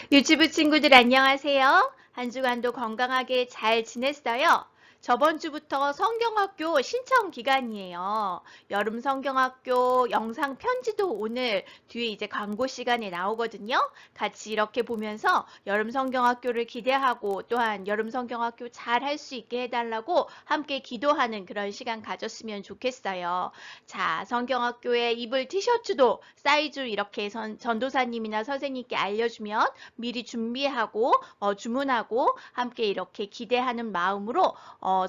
유튜브 친구들 안녕하세요. 한 주간도 건강하게 잘 지냈어요? 저번 주부터 성경학교 신청 기간이에요. 여름 성경학교 영상 편지도 오늘 뒤에 이제 광고 시간에 나오거든요. 같이 이렇게 보면서 여름 성경학교를 기대하고 또한 여름 성경학교 잘 할 수 있게 해달라고 함께 기도하는 그런 시간 가졌으면 좋겠어요. 자, 성경학교에 입을 티셔츠도 사이즈 이렇게 전도사님이나 선생님께 알려주면 미리 준비하고 주문하고 함께 이렇게 기대하는 마음으로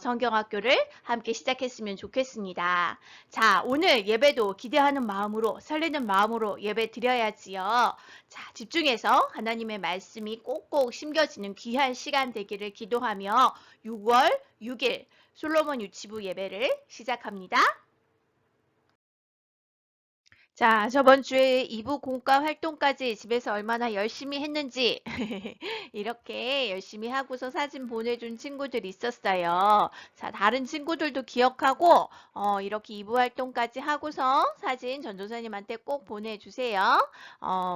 성경학교를 함께 시작했으면 좋겠습니다. 자, 오늘 예배도 기대하는 마음으로 설레는 마음으로 예배 드려야지요. 자, 집중해서 하나님의 말씀이 꼭꼭 심겨지는 귀한 시간 되기를 기도하며 6월 6일 솔로몬 유치부 예배를 시작합니다. 자, 저번 주에 2부 공과 활동까지 집에서 얼마나 열심히 했는지 이렇게 열심히 하고서 사진 보내준 친구들 있었어요. 자, 다른 친구들도 기억하고 이렇게 2부 활동까지 하고서 사진 전도사님한테 꼭 보내주세요.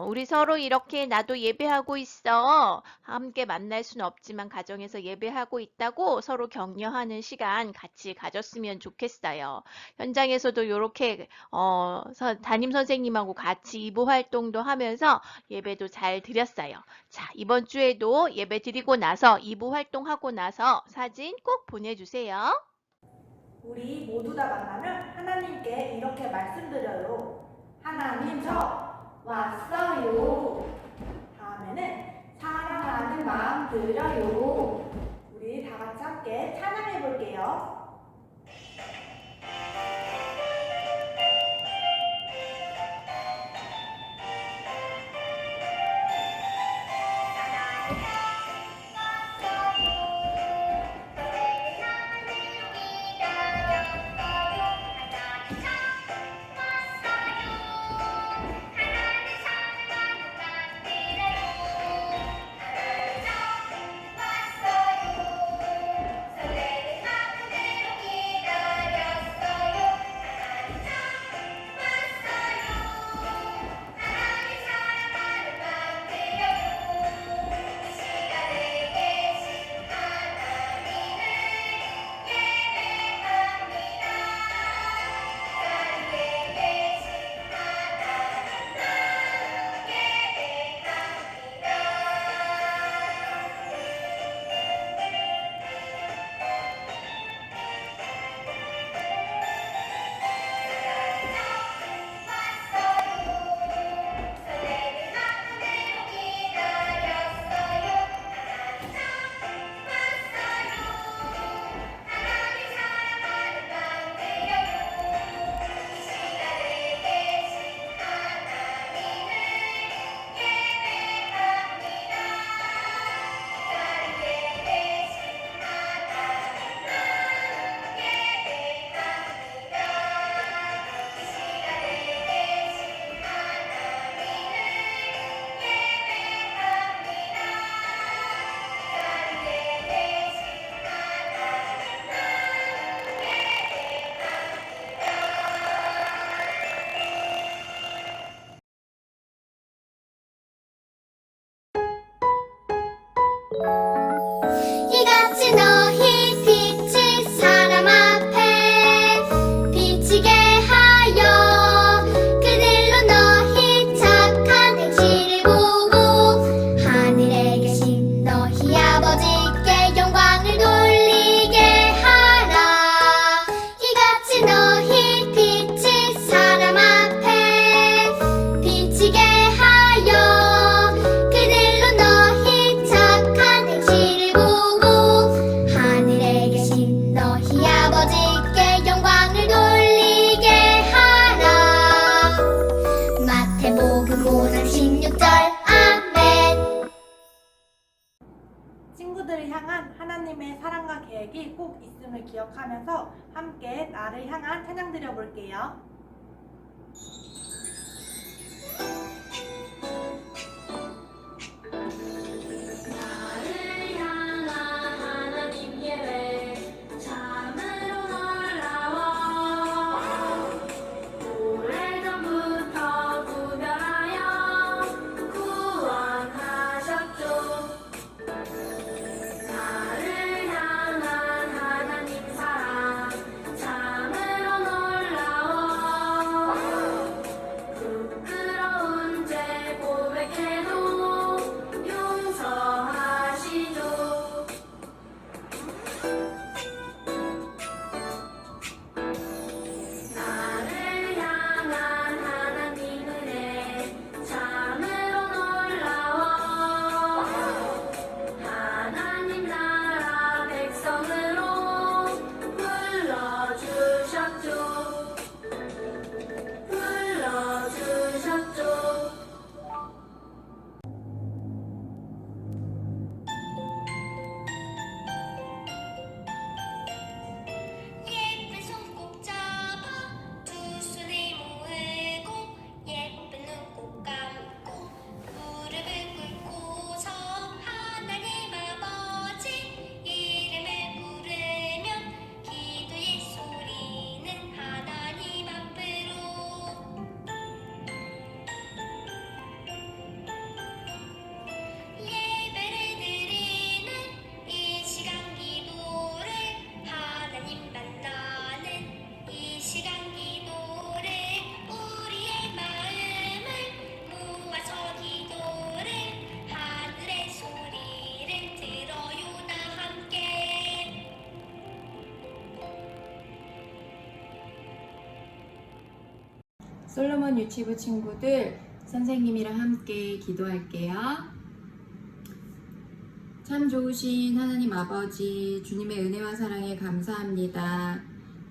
우리 서로 이렇게 나도 예배하고 있어. 함께 만날 수는 없지만 가정에서 예배하고 있다고 서로 격려하는 시간 같이 가졌으면 좋겠어요. 현장에서도 이렇게 담임 선생님하고 같이 2부 활동도 하면서 예배도 잘 드렸어요. 자, 이번 주에도 예배 드리고 나서 2부 활동하고 나서 사진 꼭 보내주세요. 우리 모두 다 만나면 하나님께 이렇게 말씀드려요. 하나님 저 왔어요. 다음에는 사랑하는 마음 드려요. 우리 다 같이 함께 찬양해 볼게요. 이같이 너희 빛이 사람 앞에 비치게 하여 그들로 너희 착한 행실을 보고 하늘에 계신 너희 아버지께 영광을 돌리게 하라. 이같이 너희 빛이 사람 앞에 비치게 하여 그들로 너희 착한 행실을 보고 하늘에 계신 너희 아버지께 영광을 돌리게 하라. 마태복음 5장 16절 아멘. 친구들을 향한 하나님의 사랑과 계획이 꼭 있음을 기억하면서 함께 나를 향한 찬양 드려 볼게요. 나를 향한 하나님 계획 참으로 놀라워. 오래전부터 구별하여 구원하셨기 솔로몬 유치부 친구들, 선생님이랑 함께 기도할게요. 참 좋으신 하나님 아버지, 주님의 은혜와 사랑에 감사합니다.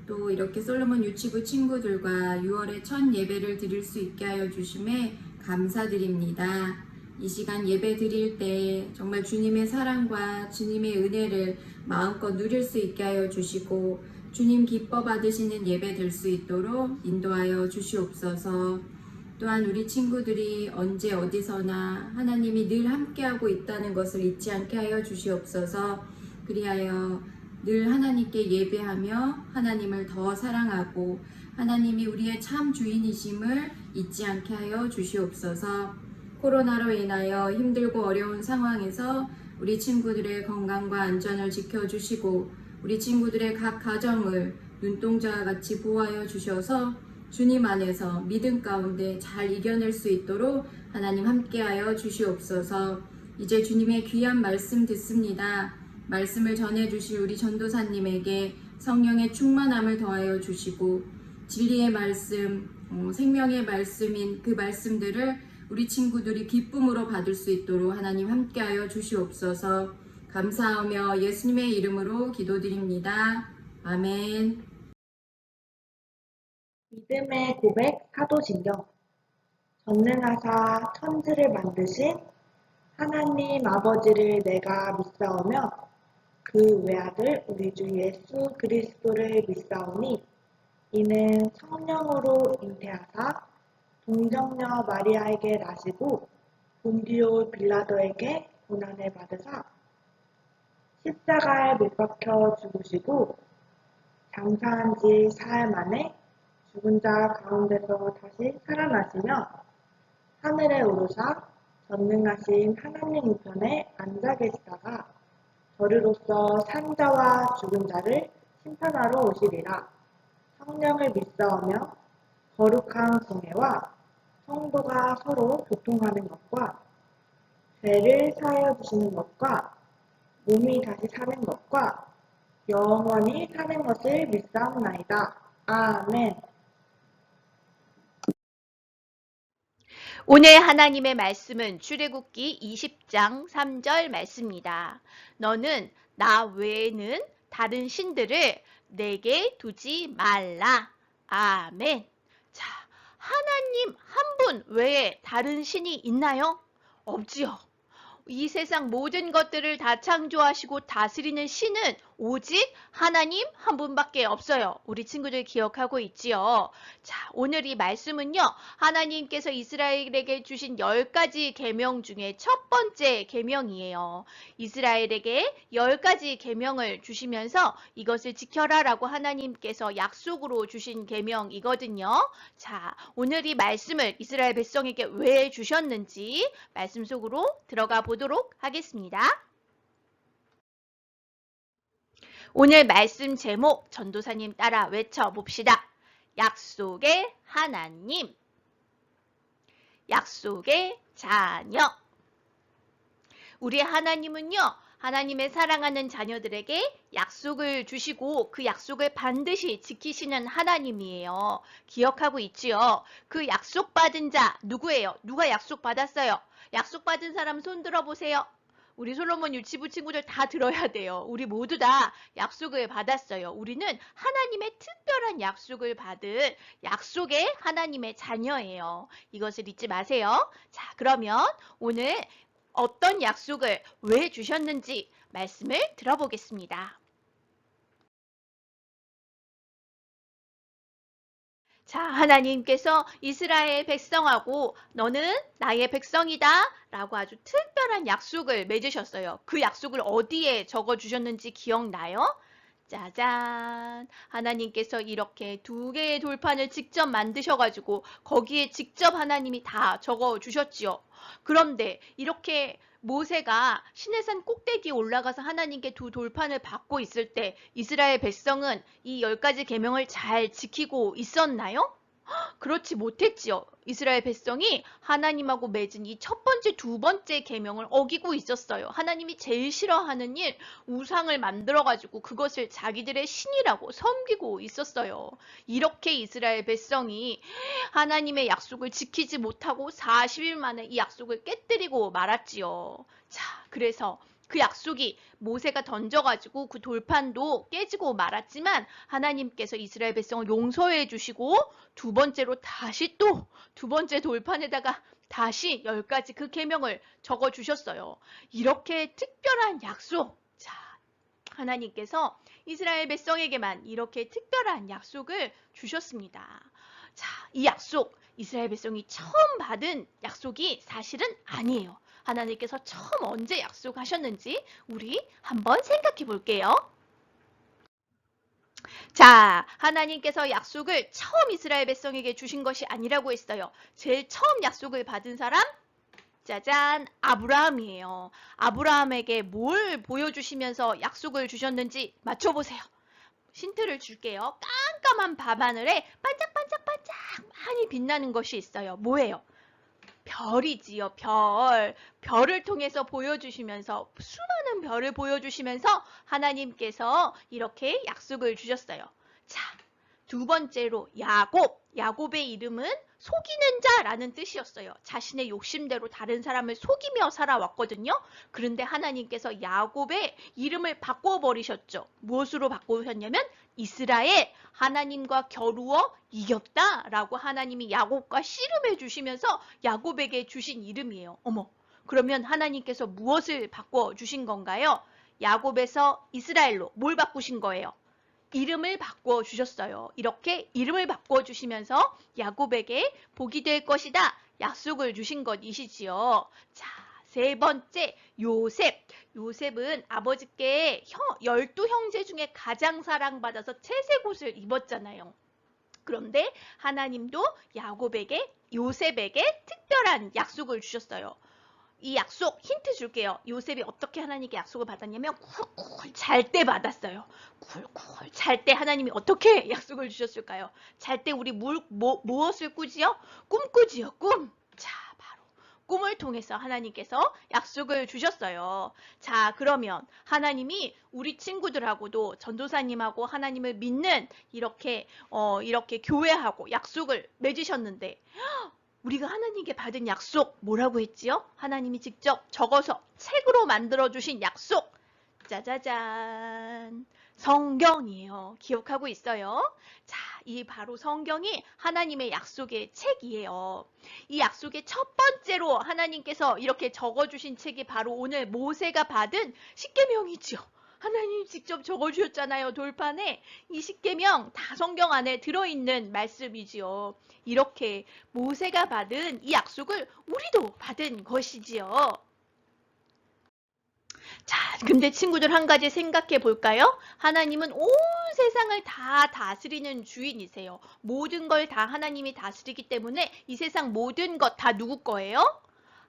또 이렇게 솔로몬 유치부 친구들과 6월의 첫 예배를 드릴 수 있게 하여 주심에 감사드립니다. 이 시간 예배 드릴 때 정말 주님의 사랑과 주님의 은혜를 마음껏 누릴 수 있게 하여 주시고 주님 기뻐 받으시는 예배 될 수 있도록 인도하여 주시옵소서. 또한 우리 친구들이 언제 어디서나 하나님이 늘 함께하고 있다는 것을 잊지 않게 하여 주시옵소서. 그리하여 늘 하나님께 예배하며 하나님을 더 사랑하고 하나님이 우리의 참 주인이심을 잊지 않게 하여 주시옵소서. 코로나로 인하여 힘들고 어려운 상황에서 우리 친구들의 건강과 안전을 지켜주시고 우리 친구들의 각 가정을 눈동자와 같이 보호하여 주셔서 주님 안에서 믿음 가운데 잘 이겨낼 수 있도록 하나님 함께하여 주시옵소서. 이제 주님의 귀한 말씀 듣습니다. 말씀을 전해주실 우리 전도사님에게 성령의 충만함을 더하여 주시고 진리의 말씀, 생명의 말씀인 그 말씀들을 우리 친구들이 기쁨으로 받을 수 있도록 하나님 함께하여 주시옵소서. 감사하며 예수님의 이름으로 기도드립니다. 아멘. 믿음의 고백 사도신경. 전능하사 천지를 만드신 하나님 아버지를 내가 믿사오며 그 외아들 우리 주 예수 그리스도를 믿사오니 이는 성령으로 잉태하사 동정녀 마리아에게 나시고 본디오 빌라도에게 고난을 받으사 십자가에 못 박혀 죽으시고 장사한 지 사흘 만에 죽은 자 가운데서 다시 살아나시며 하늘에 오르사 전능하신 하나님 우편에 앉아 계시다가 저리로서 산 자와 죽은 자를 심판하러 오시리라. 성령을 믿사오며 거룩한 공예와 성도가 서로 교통하는 것과 죄를 사하여 주시는 것과 몸이 다시 사는 것과 영원히 사는 것을 믿사옵나이다. 아멘. 오늘 하나님의 말씀은 출애굽기 20장 3절 말씀입니다. 너는 나 외에는 다른 신들을 내게 두지 말라. 아멘. 자, 하나님 한 분 외에 다른 신이 있나요? 없지요. 이 세상 모든 것들을 다 창조하시고 다스리는 신은 오직 하나님 한 분밖에 없어요. 우리 친구들 기억하고 있지요? 자, 오늘 이 말씀은요. 하나님께서 이스라엘에게 주신 10가지 계명 중에 첫 번째 계명이에요. 이스라엘에게 10가지 계명을 주시면서 이것을 지켜라라고 하나님께서 약속으로 주신 계명이거든요. 자, 오늘 이 말씀을 이스라엘 백성에게 왜 주셨는지 말씀 속으로 들어가 보도록 하겠습니다. 오늘 말씀 제목 전도사님 따라 외쳐봅시다. 약속의 하나님, 약속의 자녀. 우리 하나님은요, 하나님의 사랑하는 자녀들에게 약속을 주시고 그 약속을 반드시 지키시는 하나님이에요. 기억하고 있지요? 그 약속받은 자 누구예요? 누가 약속받았어요? 약속받은 사람 손 들어보세요. 우리 솔로몬 유치부 친구들 다 들어야 돼요. 우리 모두 다 약속을 받았어요. 우리는 하나님의 특별한 약속을 받은 약속의 하나님의 자녀예요. 이것을 잊지 마세요. 자, 그러면 오늘 어떤 약속을 왜 주셨는지 말씀을 들어보겠습니다. 자, 하나님께서 이스라엘 백성하고 너는 나의 백성이다 라고 아주 특별한 약속을 맺으셨어요. 그 약속을 어디에 적어주셨는지 기억나요? 짜잔! 하나님께서 이렇게 2개의 돌판을 직접 만드셔가지고 거기에 직접 하나님이 다 적어주셨지요. 그런데 이렇게 모세가 시내산 꼭대기에 올라가서 하나님께 2 돌판을 받고 있을 때 이스라엘 백성은 이 10가지 계명을 잘 지키고 있었나요? 그렇지 못했지요. 이스라엘 백성이 하나님하고 맺은 이 첫 번째, 두 번째 계명을 어기고 있었어요. 하나님이 제일 싫어하는 일, 우상을 만들어가지고 그것을 자기들의 신이라고 섬기고 있었어요. 이렇게 이스라엘 백성이 하나님의 약속을 지키지 못하고 40일 만에 이 약속을 깨뜨리고 말았지요. 자, 그래서 그 약속이 모세가 던져가지고 그 돌판도 깨지고 말았지만 하나님께서 이스라엘 백성을 용서해 주시고 두 번째로 다시 또 두 번째 돌판에다가 다시 10가지 그 계명을 적어 주셨어요. 이렇게 특별한 약속. 자, 하나님께서 이스라엘 백성에게만 이렇게 특별한 약속을 주셨습니다. 자, 이 약속, 이스라엘 백성이 처음 받은 약속이 사실은 아니에요. 하나님께서 처음 언제 약속하셨는지 우리 한번 생각해 볼게요. 자, 하나님께서 약속을 처음 이스라엘 백성에게 주신 것이 아니라고 했어요. 제일 처음 약속을 받은 사람? 짜잔, 아브라함이에요. 아브라함에게 뭘 보여주시면서 약속을 주셨는지 맞춰보세요. 힌트를 줄게요. 깜깜한 밤하늘에 반짝반짝반짝 많이 빛나는 것이 있어요. 뭐예요? 별이지요, 별. 별을 통해서 보여주시면서, 수많은 별을 보여주시면서 하나님께서 이렇게 약속을 주셨어요. 자, 두 번째로 야곱. 야곱의 이름은 속이는 자라는 뜻이었어요. 자신의 욕심대로 다른 사람을 속이며 살아왔거든요. 그런데 하나님께서 야곱의 이름을 바꿔버리셨죠. 무엇으로 바꾸셨냐면 이스라엘, 하나님과 겨루어 이겼다라고 하나님이 야곱과 씨름해 주시면서 야곱에게 주신 이름이에요. 어머, 그러면 하나님께서 무엇을 바꿔주신 건가요? 야곱에서 이스라엘로 뭘 바꾸신 거예요? 이름을 바꿔 주셨어요. 이렇게 이름을 바꿔 주시면서 야곱에게 복이 될 것이다 약속을 주신 것이시지요. 자, 세 번째 요셉. 요셉은 아버지께 12형제 중에 가장 사랑받아서 채색 옷을 입었잖아요. 그런데 하나님도 야곱에게, 요셉에게 특별한 약속을 주셨어요. 이 약속 힌트 줄게요. 요셉이 어떻게 하나님께 약속을 받았냐면 쿨쿨 잘 때 받았어요. 쿨쿨 잘 때 하나님이 어떻게 약속을 주셨을까요? 잘 때 우리 무엇을 꾸지요? 꿈 꾸지요, 꿈. 자, 바로 꿈을 통해서 하나님께서 약속을 주셨어요. 자, 그러면 하나님이 우리 친구들하고도 전도사님하고 하나님을 믿는 이렇게 교회하고 약속을 맺으셨는데 우리가 하나님께 받은 약속 뭐라고 했지요? 하나님이 직접 적어서 책으로 만들어주신 약속. 짜자잔. 성경이에요. 기억하고 있어요? 자, 이 바로 성경이 하나님의 약속의 책이에요. 이 약속의 첫 번째로 하나님께서 이렇게 적어주신 책이 바로 오늘 모세가 받은 십계명이죠. 하나님 직접 적어주셨잖아요. 돌판에. 이 십계명 다 성경 안에 들어있는 말씀이지요. 이렇게 모세가 받은 이 약속을 우리도 받은 것이지요. 자, 근데 친구들 한 가지 생각해 볼까요? 하나님은 온 세상을 다 다스리는 주인이세요. 모든 걸 다 하나님이 다스리기 때문에 이 세상 모든 것 다 누구 거예요?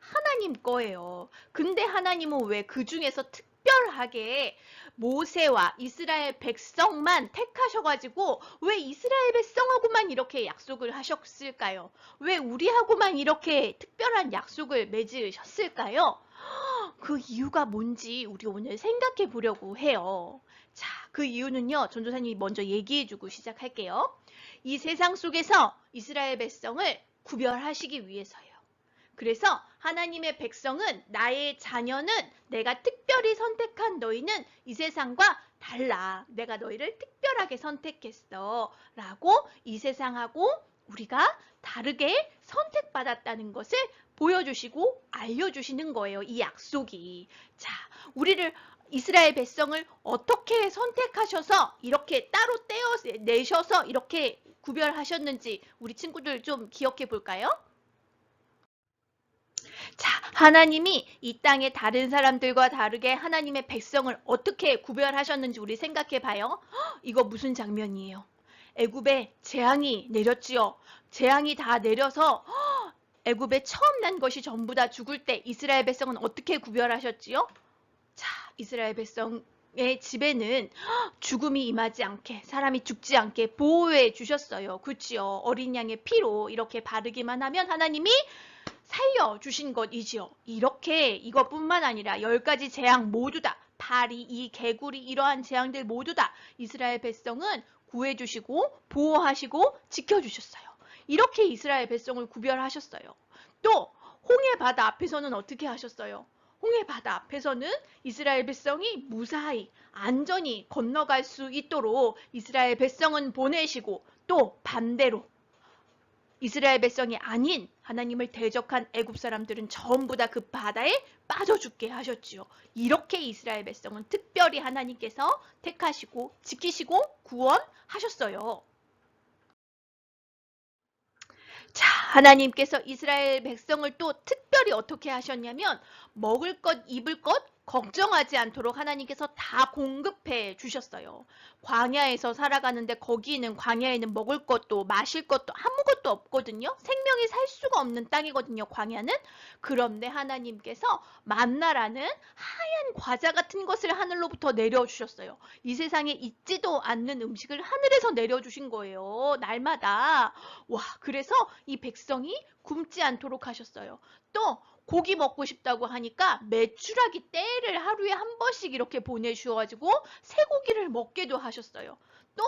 하나님 거예요. 근데 하나님은 왜 그 중에서 특별하게 모세와 이스라엘 백성만 택하셔가지고 왜 이스라엘 백성하고만 이렇게 약속을 하셨을까요? 왜 우리하고만 이렇게 특별한 약속을 맺으셨을까요? 그 이유가 뭔지 우리 오늘 생각해 보려고 해요. 자, 그 이유는요, 전도사님이 먼저 얘기해주고 시작할게요. 이 세상 속에서 이스라엘 백성을 구별하시기 위해서요. 그래서 하나님의 백성은 나의 자녀는 내가 특별히 선택한 너희는 이 세상과 달라. 내가 너희를 특별하게 선택했어. 라고 이 세상하고 우리가 다르게 선택받았다는 것을 보여주시고 알려주시는 거예요. 이 약속이. 자, 우리를 이스라엘 백성을 어떻게 선택하셔서 이렇게 따로 떼어내셔서 이렇게 구별하셨는지 우리 친구들 좀 기억해 볼까요? 자, 하나님이 이 땅의 다른 사람들과 다르게 하나님의 백성을 어떻게 구별하셨는지 우리 생각해 봐요. 이거 무슨 장면이에요? 애굽에 재앙이 내렸지요. 재앙이 다 내려서 애굽에 처음 난 것이 전부 다 죽을 때 이스라엘 백성은 어떻게 구별하셨지요? 자, 이스라엘 백성은 백성의 집에는 죽음이 임하지 않게, 사람이 죽지 않게 보호해 주셨어요. 그치요? 어린 양의 피로 이렇게 바르기만 하면 하나님이 살려주신 것이지요. 이렇게 이것뿐만 아니라 10가지 재앙 모두 다, 파리, 이 개구리, 이러한 재앙들 모두 다 이스라엘 백성은 구해주시고 보호하시고 지켜주셨어요. 이렇게 이스라엘 백성을 구별하셨어요. 또 홍해 바다 앞에서는 어떻게 하셨어요? 홍해 바다 앞에서는 이스라엘 백성이 무사히 안전히 건너갈 수 있도록 이스라엘 백성은 보내시고, 또 반대로 이스라엘 백성이 아닌 하나님을 대적한 애굽 사람들은 전부 다 그 바다에 빠져 죽게 하셨지요. 이렇게 이스라엘 백성은 특별히 하나님께서 택하시고 지키시고 구원하셨어요. 자, 하나님께서 이스라엘 백성을 또 특별히 어떻게 하셨냐면 먹을 것, 입을 것 걱정하지 않도록 하나님께서 다 공급해 주셨어요. 광야에서 살아가는데 거기는 광야에는 먹을 것도 마실 것도 아무것도 없거든요. 생명이 살 수가 없는 땅이거든요, 광야는. 그런데 하나님께서 만나라는 하얀 과자 같은 것을 하늘로부터 내려주셨어요. 이 세상에 있지도 않는 음식을 하늘에서 내려주신 거예요, 날마다. 와, 그래서 이 백성이 굶지 않도록 하셨어요. 또 고기 먹고 싶다고 하니까 메추라기 떼를 하루에 한 번씩 이렇게 보내주셔가지고 쇠고기를 먹게도 하셨어요. 또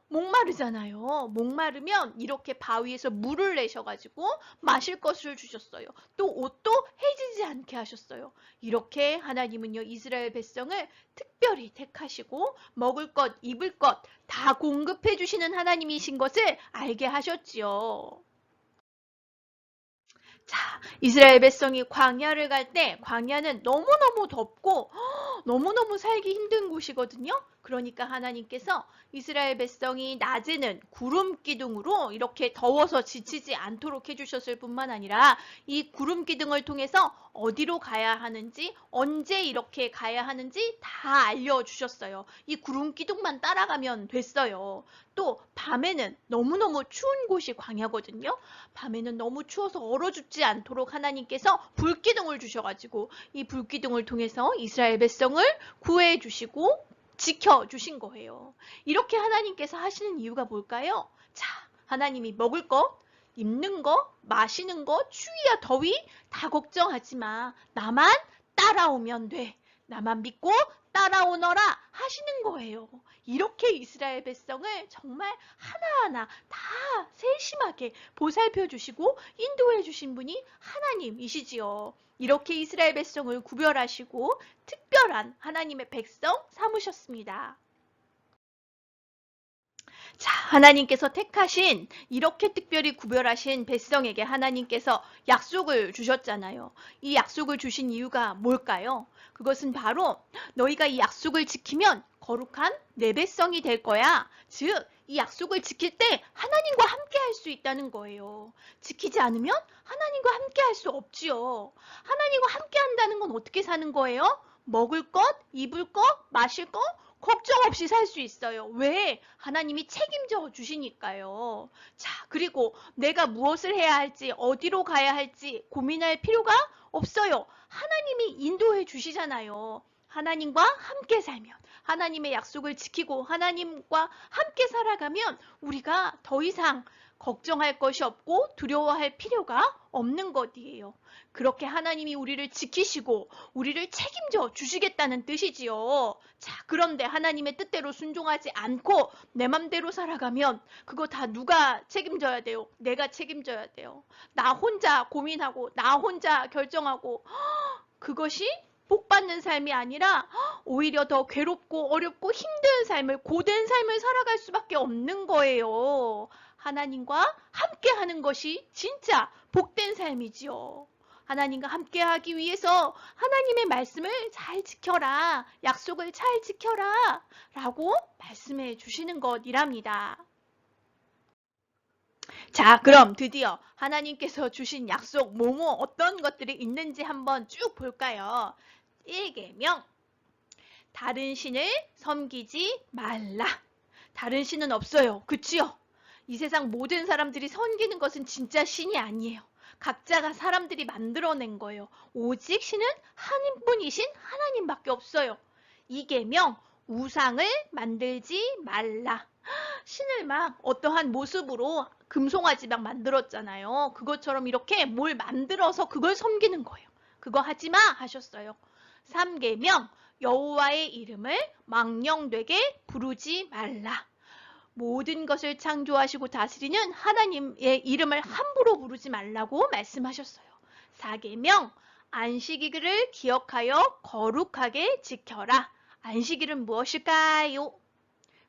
목마르잖아요. 목마르면 이렇게 바위에서 물을 내셔가지고 마실 것을 주셨어요. 또 옷도 해지지 않게 하셨어요. 이렇게 하나님은요, 이스라엘 백성을 특별히 택하시고 먹을 것, 입을 것 다 공급해 주시는 하나님이신 것을 알게 하셨지요. 자, 이스라엘 백성이 광야를 갈 때 광야는 너무너무 덥고 너무너무 살기 힘든 곳이거든요. 그러니까 하나님께서 이스라엘 백성이 낮에는 구름 기둥으로 이렇게 더워서 지치지 않도록 해주셨을 뿐만 아니라 이 구름 기둥을 통해서 어디로 가야 하는지, 언제 이렇게 가야 하는지 다 알려주셨어요. 이 구름 기둥만 따라가면 됐어요. 또 밤에는 너무너무 추운 곳이 광야거든요. 밤에는 너무 추워서 얼어 죽지 않도록 하나님께서 불기둥을 주셔가지고 이 불기둥을 통해서 이스라엘 백성을 구해 주시고 지켜주신 거예요. 이렇게 하나님께서 하시는 이유가 뭘까요? 자, 하나님이 먹을 것, 입는 것, 마시는 것, 추위야 더위 다 걱정하지 마. 나만 따라오면 돼. 나만 믿고 따라오너라 하시는 거예요. 이렇게 이스라엘 백성을 정말 하나하나 다 세심하게 보살펴 주시고 인도해 주신 분이 하나님이시지요. 이렇게 이스라엘 백성을 구별하시고 특별한 하나님의 백성 삼으셨습니다. 자, 하나님께서 택하신, 이렇게 특별히 구별하신 백성에게 하나님께서 약속을 주셨잖아요. 이 약속을 주신 이유가 뭘까요? 그것은 바로 너희가 이 약속을 지키면 거룩한 내 백성이 될 거야. 즉, 이 약속을 지킬 때 하나님과 함께 할 수 있다는 거예요. 지키지 않으면 하나님과 함께 할 수 없지요. 하나님과 함께 한다는 건 어떻게 사는 거예요? 먹을 것, 입을 것, 마실 것, 걱정 없이 살 수 있어요. 왜? 하나님이 책임져 주시니까요. 자, 그리고 내가 무엇을 해야 할지, 어디로 가야 할지 고민할 필요가 없어요. 하나님이 인도해 주시잖아요. 하나님과 함께 살면, 하나님의 약속을 지키고 하나님과 함께 살아가면 우리가 더 이상 걱정할 것이 없고 두려워할 필요가 없는 것이에요. 그렇게 하나님이 우리를 지키시고 우리를 책임져 주시겠다는 뜻이지요. 자, 그런데 하나님의 뜻대로 순종하지 않고 내 맘대로 살아가면 그거 다 누가 책임져야 돼요? 내가 책임져야 돼요. 나 혼자 고민하고 나 혼자 결정하고 그것이 복 받는 삶이 아니라 오히려 더 괴롭고 어렵고 힘든 삶을, 고된 삶을 살아갈 수밖에 없는 거예요. 하나님과 함께 하는 것이 진짜 복된 삶이지요. 하나님과 함께 하기 위해서 하나님의 말씀을 잘 지켜라, 약속을 잘 지켜라 라고 말씀해 주시는 것이랍니다. 자, 그럼 드디어 하나님께서 주신 약속 뭐뭐 어떤 것들이 있는지 한번 쭉 볼까요? 1계명, 다른 신을 섬기지 말라. 다른 신은 없어요. 그치요? 이 세상 모든 사람들이 섬기는 것은 진짜 신이 아니에요. 각자가 사람들이 만들어낸 거예요. 오직 신은 한 분이신 하나님밖에 없어요. 2계명, 우상을 만들지 말라. 신을 막 어떠한 모습으로 금송아지 막 만들었잖아요. 그것처럼 이렇게 뭘 만들어서 그걸 섬기는 거예요. 그거 하지 마 하셨어요. 3계명 여호와의 이름을 망령되게 부르지 말라. 모든 것을 창조하시고 다스리는 하나님의 이름을 함부로 부르지 말라고 말씀하셨어요. 4계명 안식일을 기억하여 거룩하게 지켜라. 안식일은 무엇일까요?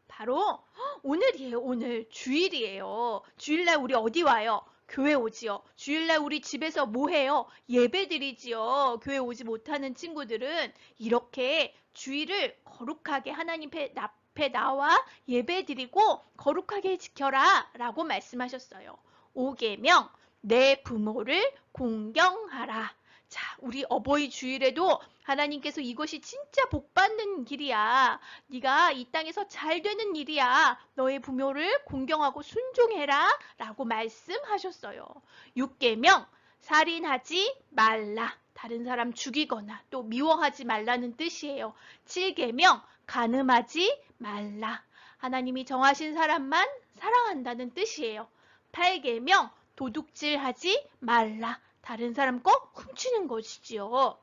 바로 오늘이에요. 오늘 주일이에요. 주일날 우리 어디 와요? 교회 오지요. 주일날 우리 집에서 뭐 해요? 예배 드리지요. 교회 오지 못하는 친구들은 이렇게 주일을 거룩하게 하나님 앞에 나와 예배 드리고 거룩하게 지켜라 라고 말씀하셨어요. 5계명 내 부모를 공경하라. 자, 우리 어버이 주일에도 하나님께서 이것이 진짜 복받는 길이야. 네가 이 땅에서 잘 되는 일이야. 너의 부모를 공경하고 순종해라 라고 말씀하셨어요. 6계명 살인하지 말라. 다른 사람 죽이거나 또 미워하지 말라는 뜻이에요. 7계명 간음하지 말라. 하나님이 정하신 사람만 사랑한다는 뜻이에요. 8계명 도둑질하지 말라. 다른 사람 거 훔치는 것이지요.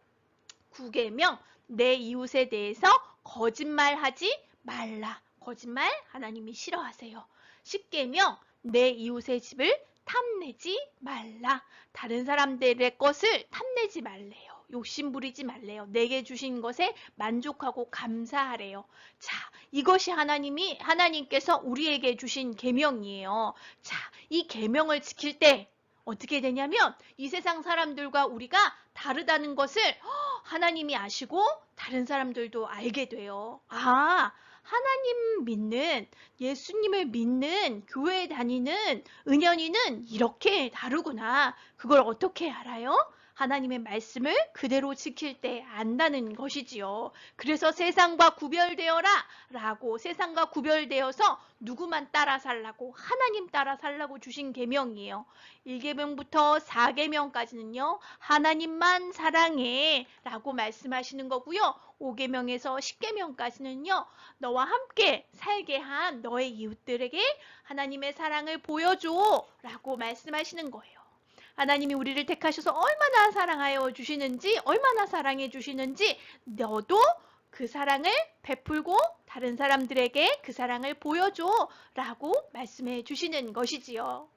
9계명 내 이웃에 대해서 거짓말하지 말라. 거짓말 하나님이 싫어하세요. 10계명 내 이웃의 집을 탐내지 말라. 다른 사람들의 것을 탐내지 말래요. 욕심 부리지 말래요. 내게 주신 것에 만족하고 감사하래요. 자, 이것이 하나님께서 우리에게 주신 계명이에요. 자, 이 계명을 지킬 때 어떻게 되냐면 이 세상 사람들과 우리가 다르다는 것을 하나님이 아시고 다른 사람들도 알게 돼요. 아, 하나님 믿는, 예수님을 믿는, 교회에 다니는 은연이는 이렇게 다르구나. 그걸 어떻게 알아요? 하나님의 말씀을 그대로 지킬 때 안다는 것이지요. 그래서 세상과 구별되어라 라고 세상과 구별되어서 누구만 따라 살라고 하나님 따라 살라고 주신 계명이에요. 1계명부터 4계명까지는요. 하나님만 사랑해 라고 말씀하시는 거고요. 5계명에서 10계명까지는요. 너와 함께 살게 한 너의 이웃들에게 하나님의 사랑을 보여줘 라고 말씀하시는 거예요. 하나님이 우리를 택하셔서 얼마나 사랑하여 주시는지, 얼마나 사랑해 주시는지 너도 그 사랑을 베풀고 다른 사람들에게 그 사랑을 보여줘 라고 말씀해 주시는 것이지요.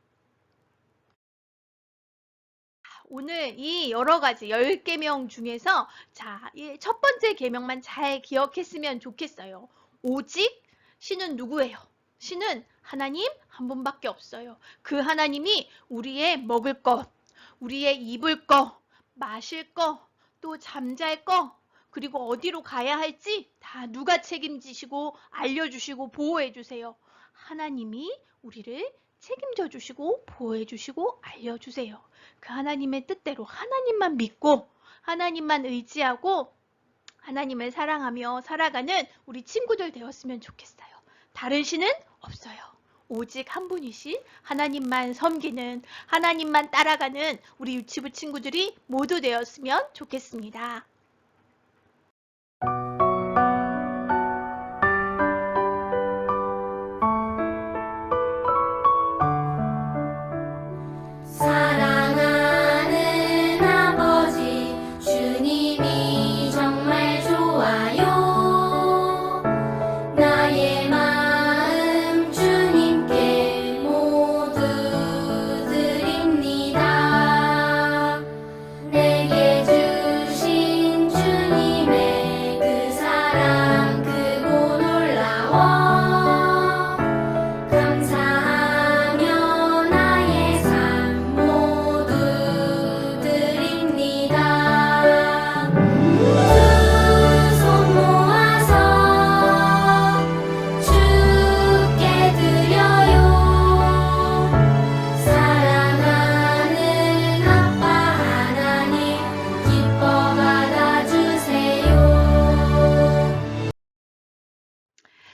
오늘 이 여러 가지 10계명 중에서 자, 이 첫 번째 계명만 잘 기억했으면 좋겠어요. 오직 신은 누구예요? 신은 하나님 한 분밖에 없어요. 그 하나님이 우리의 먹을 것, 우리의 입을 것, 마실 것, 또 잠잘 것, 그리고 어디로 가야 할지 다 누가 책임지시고 알려주시고 보호해주세요. 하나님이 우리를 책임져 주시고 보호해 주시고 알려주세요. 그 하나님의 뜻대로 하나님만 믿고 하나님만 의지하고 하나님을 사랑하며 살아가는 우리 친구들 되었으면 좋겠어요. 다른 신은 없어요. 오직 한 분이신 하나님만 섬기는 하나님만 따라가는 우리 유치부 친구들이 모두 되었으면 좋겠습니다. 사랑하는 아버지 주님이 정말 좋아요. 나의 마음 주님께 모두 드립니다. 내게 주신 주님의 그 사랑 크고 놀라워 감사하며 나의 삶 모두 드립니다. 두 손 모아서 주께 드려요. 사랑하는 아빠 하나님 기뻐 받아주세요.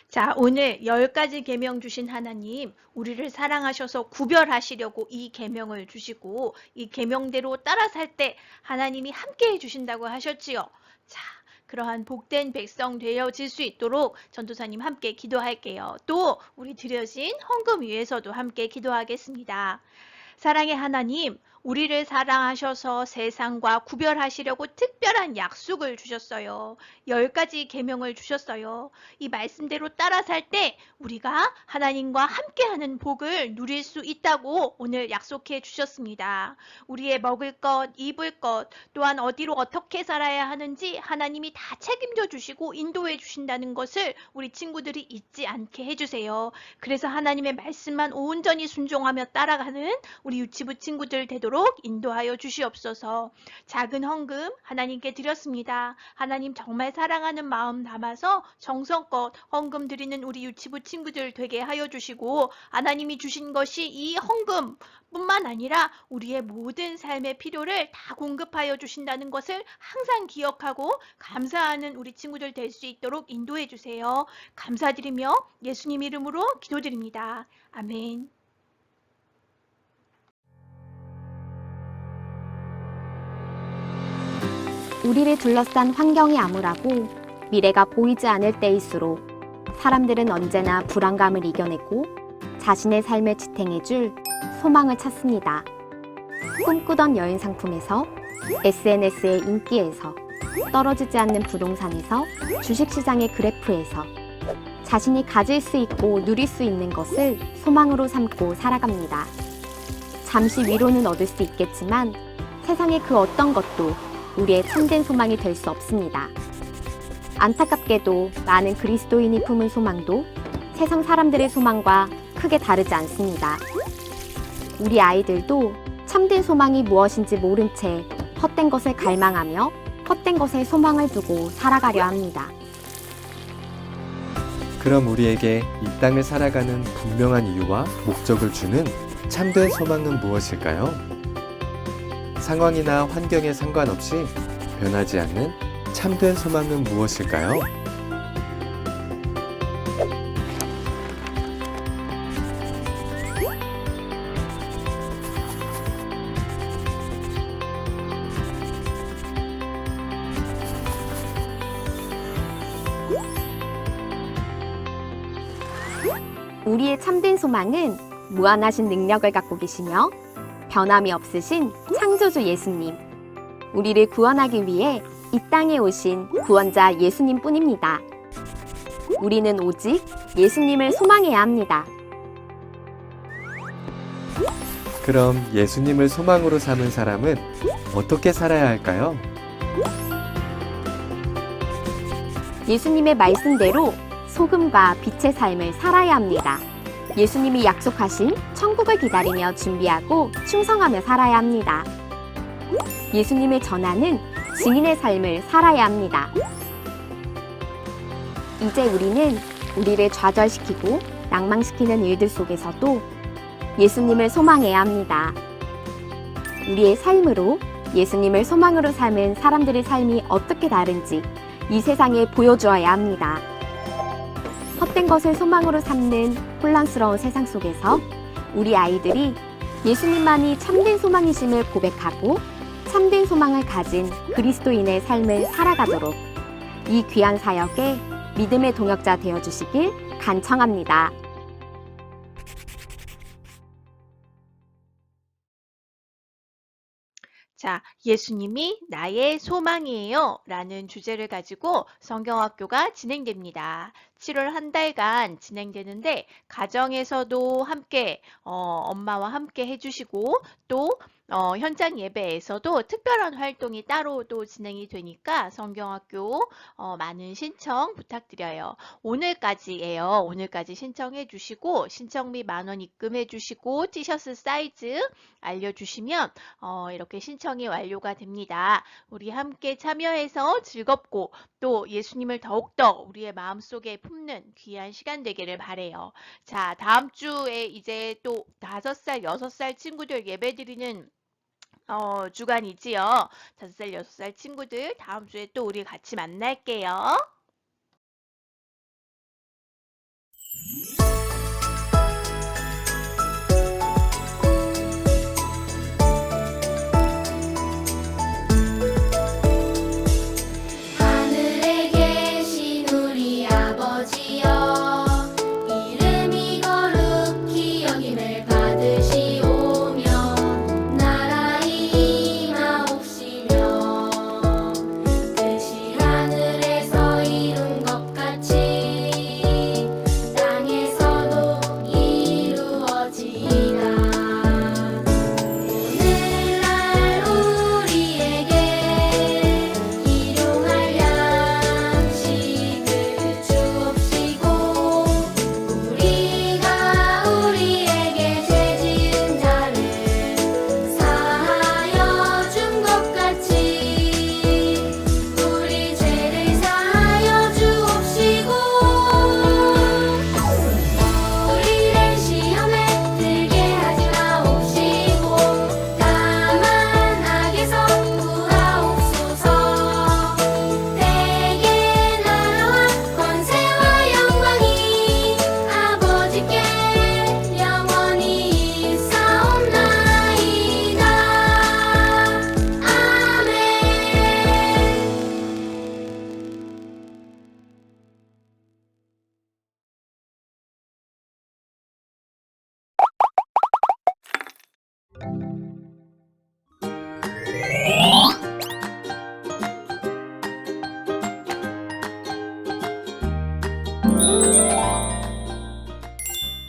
자, 오늘 10가지 계명 주신 하나님, 우리를 사랑하셔서 구별하시려고 이 계명을 주시고 이 계명대로 따라 살 때 하나님이 함께 해주신다고 하셨지요. 자, 그러한 복된 백성 되어질 수 있도록 전도사님 함께 기도할게요. 또 우리 드려진 헌금 위해서도 함께 기도하겠습니다. 사랑의 하나님, 우리를 사랑하셔서 세상과 구별하시려고 특별한 약속을 주셨어요. 10가지 계명을 주셨어요. 이 말씀대로 따라 살 때 우리가 하나님과 함께하는 복을 누릴 수 있다고 오늘 약속해 주셨습니다. 우리의 먹을 것, 입을 것, 또한 어디로 어떻게 살아야 하는지 하나님이 다 책임져 주시고 인도해 주신다는 것을 우리 친구들이 잊지 않게 해주세요. 그래서 하나님의 말씀만 온전히 순종하며 따라가는 우리 유치부 친구들 되도록 인도하여 주시옵소서. 작은 헌금 하나님께 드렸습니다. 하나님 정말 사랑하는 마음 담아서 정성껏 헌금 드리는 우리 유치부 친구들 되게 하여 주시고, 하나님이 주신 것이 이 헌금 뿐만 아니라 우리의 모든 삶의 필요를 다 공급하여 주신다는 것을 항상 기억하고 감사하는 우리 친구들 될 수 있도록 인도해 주세요. 감사드리며 예수님 이름으로 기도드립니다. 아멘. 우리를 둘러싼 환경이 암울하고 미래가 보이지 않을 때일수록 사람들은 언제나 불안감을 이겨내고 자신의 삶을 지탱해줄 소망을 찾습니다. 꿈꾸던 여행 상품에서 SNS의 인기에서 떨어지지 않는 부동산에서 주식시장의 그래프에서 자신이 가질 수 있고 누릴 수 있는 것을 소망으로 삼고 살아갑니다. 잠시 위로는 얻을 수 있겠지만 세상의 그 어떤 것도 우리의 참된 소망이 될 수 없습니다. 안타깝게도 많은 그리스도인이 품은 소망도 세상 사람들의 소망과 크게 다르지 않습니다. 우리 아이들도 참된 소망이 무엇인지 모른 채 헛된 것을 갈망하며 헛된 것에 소망을 두고 살아가려 합니다. 그럼 우리에게 이 땅을 살아가는 분명한 이유와 목적을 주는 참된 소망은 무엇일까요? 상황이나 환경에 상관없이 변하지 않는 참된 소망은 무엇일까요? 우리의 참된 소망은 무한하신 능력을 갖고 계시며 변함이 없으신 창조주 예수님, 우리를 구원하기 위해 이 땅에 오신 구원자 예수님 뿐입니다. 우리는 오직 예수님을 소망해야 합니다. 그럼 예수님을 소망으로 삼은 사람은 어떻게 살아야 할까요? 예수님의 말씀대로 소금과 빛의 삶을 살아야 합니다. 예수님이 약속하신 천국을 기다리며 준비하고 충성하며 살아야 합니다. 예수님을 전하는 증인의 삶을 살아야 합니다. 이제 우리는 우리를 좌절시키고 낭망시키는 일들 속에서도 예수님을 소망해야 합니다. 우리의 삶으로 예수님을 소망으로 삼은 사람들의 삶이 어떻게 다른지 이 세상에 보여주어야 합니다. 헛된 것을 소망으로 삼는 혼란스러운 세상 속에서 우리 아이들이 예수님만이 참된 소망이심을 고백하고 참된 소망을 가진 그리스도인의 삶을 살아가도록 이 귀한 사역에 믿음의 동역자 되어주시길 간청합니다. 자, 예수님이 나의 소망이에요 라는 주제를 가지고 성경학교가 진행됩니다. 7월 한 달간 진행되는데 가정에서도 함께 엄마와 함께 해주시고 또 현장 예배에서도 특별한 활동이 따로 또 진행이 되니까 성경학교 많은 신청 부탁드려요. 오늘까지예요. 오늘까지 신청해 주시고 신청비 10,000원 입금해 주시고 티셔츠 사이즈 알려주시면 이렇게 신청이 완료가 됩니다. 우리 함께 참여해서 즐겁고 또 예수님을 더욱더 우리의 마음속에 품는 귀한 시간 되기를 바래요. 자, 다음 주에 이제 또 5살, 6살 친구들 예배드리는 주간이지요. 5살, 6살 친구들 다음 주에 또 우리 같이 만날게요. 하늘에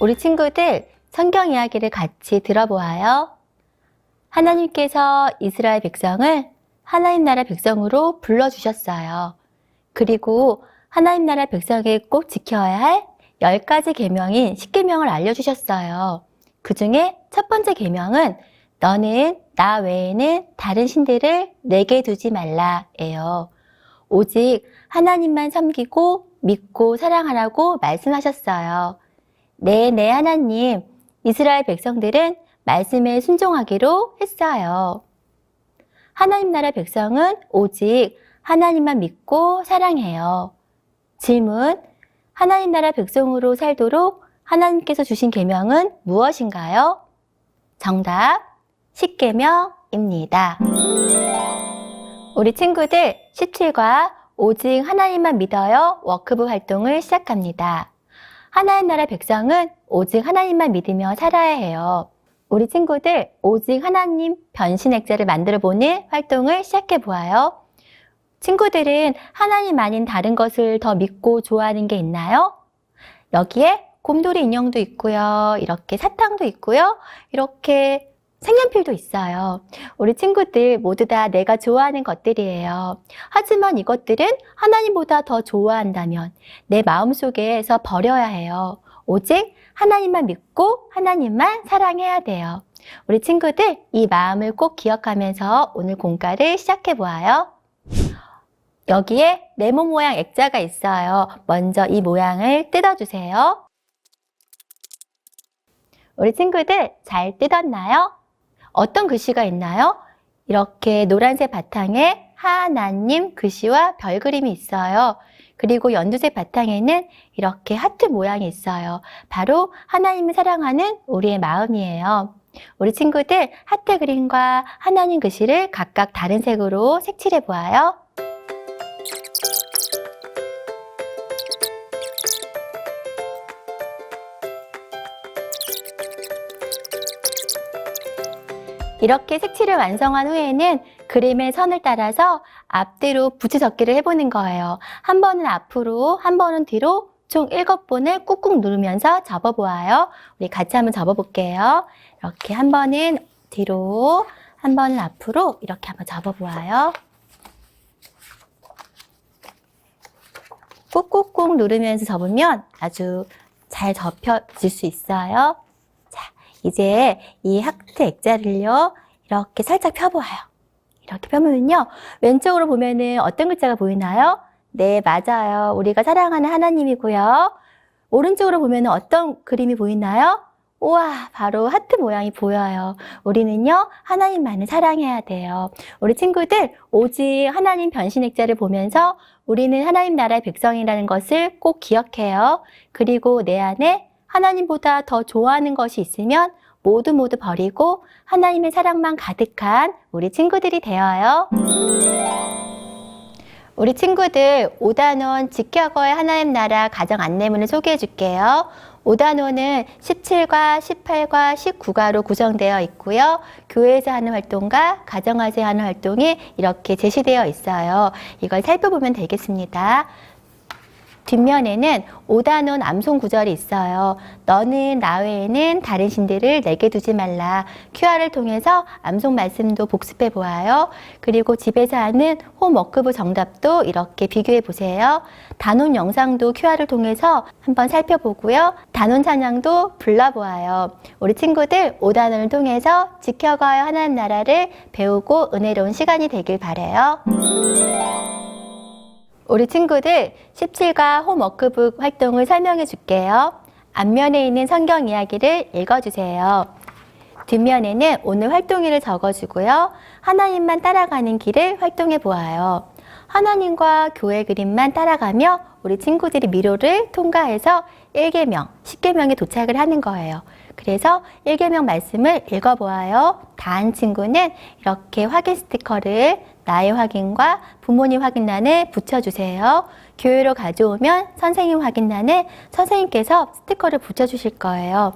우리 친구들 성경 이야기를 같이 들어보아요. 하나님께서 이스라엘 백성을 하나님 나라 백성으로 불러주셨어요. 그리고 하나님 나라 백성이 꼭 지켜야 할 10가지 계명인 10계명을 알려주셨어요. 그 중에 첫 번째 계명은 너는 나 외에는 다른 신들을 내게 두지 말라예요. 오직 하나님만 섬기고 믿고 사랑하라고 말씀하셨어요. 네, 하나님. 이스라엘 백성들은 말씀에 순종하기로 했어요. 하나님 나라 백성은 오직 하나님만 믿고 사랑해요. 질문, 하나님 나라 백성으로 살도록 하나님께서 주신 계명은 무엇인가요? 정답, 10계명입니다. 우리 친구들 17과 오직 하나님만 믿어요 워크북 활동을 시작합니다. 하나님 나라 백성은 오직 하나님만 믿으며 살아야 해요. 우리 친구들 오직 하나님 변신 액자를 만들어 보는 활동을 시작해 보아요. 친구들은 하나님 아닌 다른 것을 더 믿고 좋아하는 게 있나요? 여기에 곰돌이 인형도 있고요. 이렇게 사탕도 있고요. 이렇게 색연필도 있어요. 우리 친구들 모두 다 내가 좋아하는 것들이에요. 하지만 이것들은 하나님보다 더 좋아한다면 내 마음속에서 버려야 해요. 오직 하나님만 믿고 하나님만 사랑해야 돼요. 우리 친구들 이 마음을 꼭 기억하면서 오늘 공과를 시작해 보아요. 여기에 네모 모양 액자가 있어요. 먼저 이 모양을 뜯어주세요. 우리 친구들 잘 뜯었나요? 어떤 글씨가 있나요? 이렇게 노란색 바탕에 하나님 글씨와 별 그림이 있어요. 그리고 연두색 바탕에는 이렇게 하트 모양이 있어요. 바로 하나님을 사랑하는 우리의 마음이에요. 우리 친구들 하트 그림과 하나님 글씨를 각각 다른 색으로 색칠해 보아요. 이렇게 색칠을 완성한 후에는 그림의 선을 따라서 앞뒤로 붙여접기를 해보는 거예요. 한 번은 앞으로, 한 번은 뒤로 총 7번을 꾹꾹 누르면서 접어보아요. 우리 같이 한번 접어볼게요. 이렇게 한 번은 뒤로, 한 번은 앞으로 이렇게 한번 접어보아요. 꾹꾹꾹 누르면서 접으면 아주 잘 접혀질 수 있어요. 이제 이 하트 액자를요, 이렇게 살짝 펴보아요. 이렇게 펴보면요, 왼쪽으로 보면은 어떤 글자가 보이나요? 네, 맞아요. 우리가 사랑하는 하나님이고요. 오른쪽으로 보면은 어떤 그림이 보이나요? 우와, 바로 하트 모양이 보여요. 우리는요, 하나님만을 사랑해야 돼요. 우리 친구들, 오직 하나님 변신 액자를 보면서 우리는 하나님 나라의 백성이라는 것을 꼭 기억해요. 그리고 내 안에 하나님보다 더 좋아하는 것이 있으면 모두 버리고 하나님의 사랑만 가득한 우리 친구들이 되어요. 우리 친구들 5단원 지켜거의 하나님 나라 가정 안내문을 소개해 줄게요. 5단원은 17과 18과 19과로 구성되어 있고요. 교회에서 하는 활동과 가정에서 하는 활동이 이렇게 제시되어 있어요. 이걸 살펴보면 되겠습니다. 뒷면에는 5단원 암송 구절이 있어요. 너는 나 외에는 다른 신들을 내게 두지 말라. QR을 통해서 암송 말씀도 복습해 보아요. 그리고 집에서 하는 홈워크북 정답도 이렇게 비교해 보세요. 단원 영상도 QR을 통해서 한번 살펴보고요. 단원 찬양도 불러보아요. 우리 친구들 5단원을 통해서 지켜가야 하나님 나라를 배우고 은혜로운 시간이 되길 바라요. 우리 친구들 17과 홈워크북 활동을 설명해 줄게요. 앞면에 있는 성경 이야기를 읽어주세요. 뒷면에는 오늘 활동일을 적어주고요. 하나님만 따라가는 길을 활동해 보아요. 하나님과 교회 그림만 따라가며 우리 친구들이 미로를 통과해서 1계명, 10계명에 도착을 하는 거예요. 그래서 1계명 말씀을 읽어보아요. 다 한 친구는 이렇게 확인 스티커를 나의 확인과 부모님 확인란에 붙여주세요. 교회로 가져오면 선생님 확인란에 선생님께서 스티커를 붙여주실 거예요.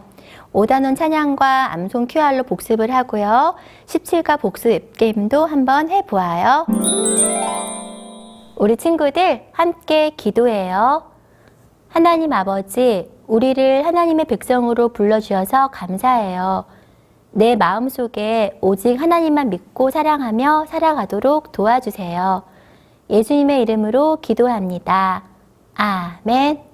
5단원 찬양과 암송 QR로 복습을 하고요. 17과 복습 게임도 한번 해보아요. 우리 친구들 함께 기도해요. 하나님 아버지, 우리를 하나님의 백성으로 불러주셔서 감사해요. 내 마음속에 오직 하나님만 믿고 사랑하며 살아가도록 도와주세요. 예수님의 이름으로 기도합니다. 아멘.